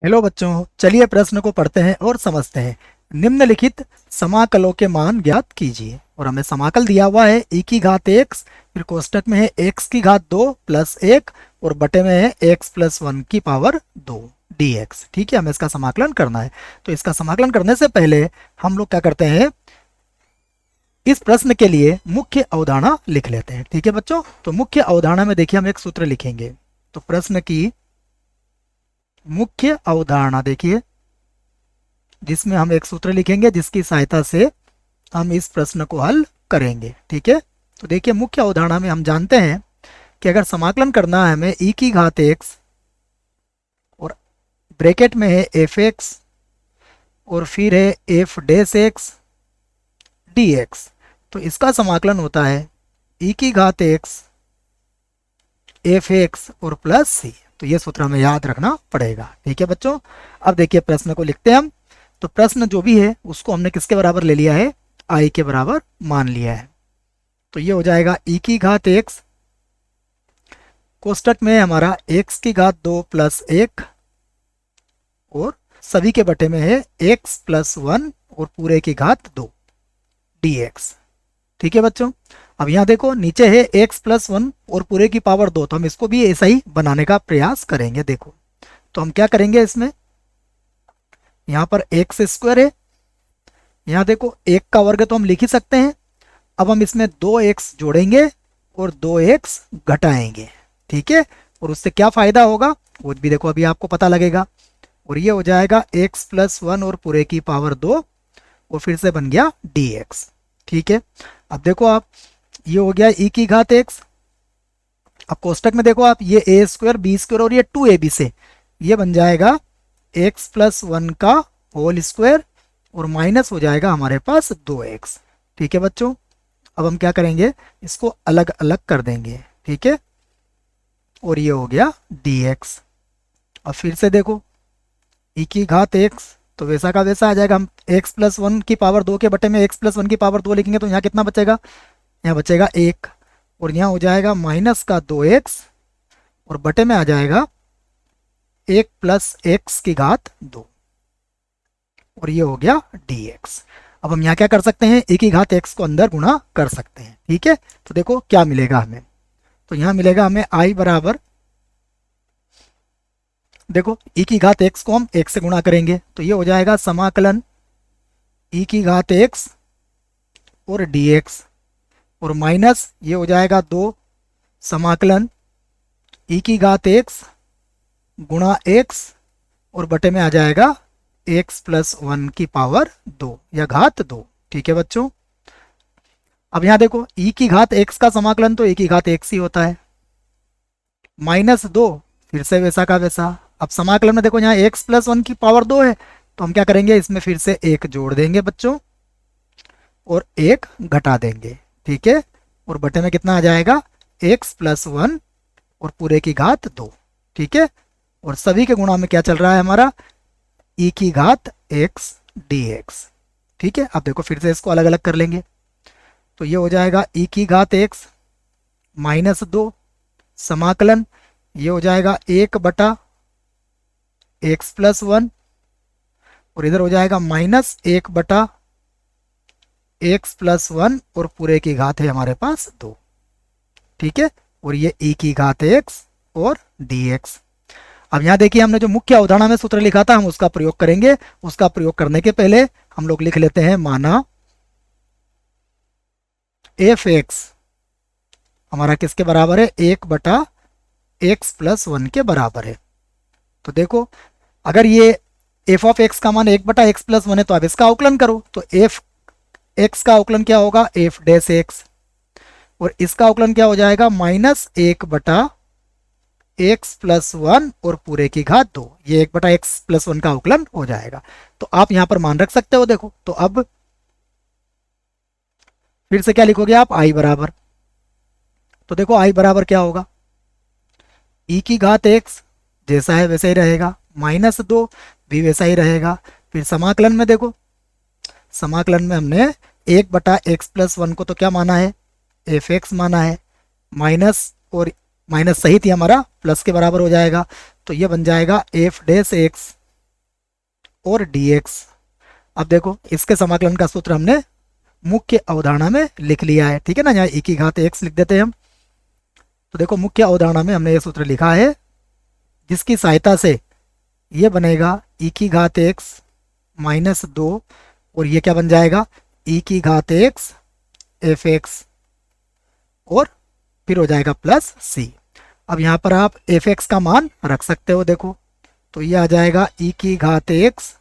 Hello बच्चों, चलिए प्रश्न को पढ़ते हैं और समझते हैं। निम्नलिखित समाकलों के मान ज्ञात कीजिए। और हमें समाकल दिया हुआ है e की घात x, फिर कोष्टक में है x की घात 2 प्लस 1 और बटे में है x प्लस 1 की पावर 2 dx। ठीक है, हमें इसका समाकलन करना है। तो इसका समाकलन करने से पहले हम लोग क्या करते हैं, इस प्रश्न के लिए मुख्य अवधारणा लिख लेते हैं। ठीक है बच्चों, तो मुख्य अवधारणा में देखिए हम एक सूत्र लिखेंगे। तो प्रश्न की मुख्य अवधारणा देखिए, जिसमें हम एक सूत्र लिखेंगे जिसकी सहायता से हम इस प्रश्न को हल करेंगे। ठीक है, तो देखिए मुख्य अवधारणा में हम जानते हैं कि अगर समाकलन करना है हमें e की घात x और ब्रैकेट में है f(x) और फिर है f डैश x dx, तो इसका समाकलन होता है e की घात x f(x) और प्लस c। तो ये सूत्र हमें याद रखना पड़ेगा। ठीक है बच्चों, अब देखिए प्रश्न को लिखते हैं हम। तो प्रश्न जो भी है उसको हमने किसके बराबर ले लिया है, i के बराबर मान लिया है। तो ये हो जाएगा e की घात x, कोष्टक में हमारा x की घात 2 प्लस 1 और सभी के बटे में है x प्लस 1 और पूरे की घात 2 dx। ठीक है बच्चों, अब यहाँ देखो नीचे है x प्लस 1 और पूरे की पावर 2, तो हम इसको भी ऐसा ही बनाने का प्रयास करेंगे। देखो तो हम क्या करेंगे, इसमें यहाँ पर एक्स स्क्वायर है, यहाँ देखो 1 का वर्ग तो हम लिख ही सकते हैं। अब हम इसमें 2x जोड़ेंगे और 2x घटाएंगे। ठीक है, और उससे क्या फायदा होगा वो भी देखो अभी आपको पता लगेगा। और ये हो जाएगा x प्लस 1 और पूरे की पावर 2 और फिर से बन गया dx। ठीक है, अब देखो आप, ये हो गया e की घात x। अब कोष्टक में देखो आप, ये a स्क्वायर बी स्क्वायर और ये 2ab से ये बन जाएगा x प्लस 1 का होल स्क्वायर और माइनस हो जाएगा हमारे पास 2x। ठीक है बच्चों, अब हम क्या करेंगे, इसको अलग अलग कर देंगे। ठीक है, और ये हो गया dx। अब फिर से देखो e की घात x, तो वैसा का वैसा आ जाएगा। हम x प्लस 1 की पावर 2 के बटे में x प्लस 1 की पावर 2 लिखेंगे तो यहाँ कितना बचेगा, यहाँ बचेगा 1 और यहाँ हो जाएगा माइनस का 2x और बटे में आ जाएगा 1 प्लस x की घात 2 और ये हो गया dx। अब हम यहाँ क्या कर सकते हैं, e की घात x को अंदर गुणा कर सकते हैं। ठीक है, तो देखो क्या मिलेगा हमें, तो यहाँ मिलेगा हमें i बराबर, देखो e की घात x को हम x से गुणा करेंगे तो ये हो जाएगा समाकलन e की घात x और dx और माइनस ये हो जाएगा 2 समाकलन e की घात x गुणा x और बटे में आ जाएगा x प्लस 1 की पावर 2 या घात 2। ठीक है बच्चों, अब यहाँ देखो e की घात x का समाकलन तो e की घात x ही होता है, माइनस 2 फिर से वैसा का वैसा। अब समाकलन में देखो यहाँ x प्लस 1 की पावर 2 है, तो हम क्या करेंगे, इसमें फिर से 1 जोड़ देंगे बच्चों और 1 घटा देंगे। ठीक है, और बटे में कितना आ जाएगा, x प्लस 1 और पूरे की घात 2। ठीक है, और सभी के गुणा में क्या चल रहा है हमारा, e की घात x dx। ठीक है, अब देखो फिर से इसको अलग अलग कर लेंगे तो ये हो जाएगा e की घात x माइनस 2 समाकलन ये हो जाएगा 1 बटा x प्लस 1 और इधर हो जाएगा माइनस 1 बटा x प्लस 1 और पूरे की घात है हमारे पास 2। ठीक है, और ये e की घात x और dx। अब यहाँ देखिए हमने जो मुख्य अवधारणा में सूत्र लिखा था हम उसका प्रयोग करेंगे। उसका प्रयोग करने के पहले हम लोग लिख लेते हैं, माना f(x) हमारा किसके बराबर है, 1 बटा x प्लस 1 के बराबर है। तो देखो अगर ये f ऑफ x का मान 1 बटा x प्लस 1 है तो अब इसका अवकलन करो, तो f x का अवकलन क्या होगा, f डैश x और इसका अवकलन क्या हो जाएगा, माइनस 1 बटा x प्लस 1 और पूरे की घात 2। ये 1 बटा x प्लस 1 का अवकलन हो जाएगा। तो आप यहां पर मान रख सकते हो। देखो तो अब फिर से क्या लिखोगे आप, i बराबर, तो देखो i बराबर क्या होगा, e की घात x जैसा है वैसा ही रहेगा, माइनस 2 भी वैसा ही रहेगा। फिर समाकलन में देखो, समाकलन में हमने 1 बटा x प्लस 1 को तो क्या माना है, f(x) माना है, माइनस और माइनस सही थी हमारा प्लस के बराबर हो जाएगा तो ये बन जाएगा f डैश x और dx। अब देखो इसके समाकलन का सूत्र हमने मुख्य अवधारणा में लिख लिया है, ठीक है ना। यहाँ e की घात x लिख देते हैं हम। तो देखो मुख्य अवधारणा में हमने ये सूत्र लिखा है जिसकी सहायता से ये बनेगा e की घात x माइनस 2 और ये क्या बन जाएगा e की घात x f(x) और फिर हो जाएगा प्लस c। अब यहाँ पर आप f(x) का मान रख सकते हो। देखो तो ये आ जाएगा e की घात x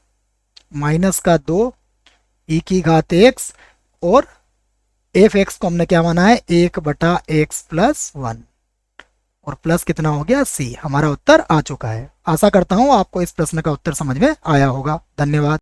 माइनस का 2 e की घात x और f(x) को हमने क्या माना है 1/x प्लस 1 और प्लस कितना हो गया c। हमारा उत्तर आ चुका है। आशा करता हूँ आपको इस प्रश्न का उत्तर समझ में आया होगा। धन्यवाद।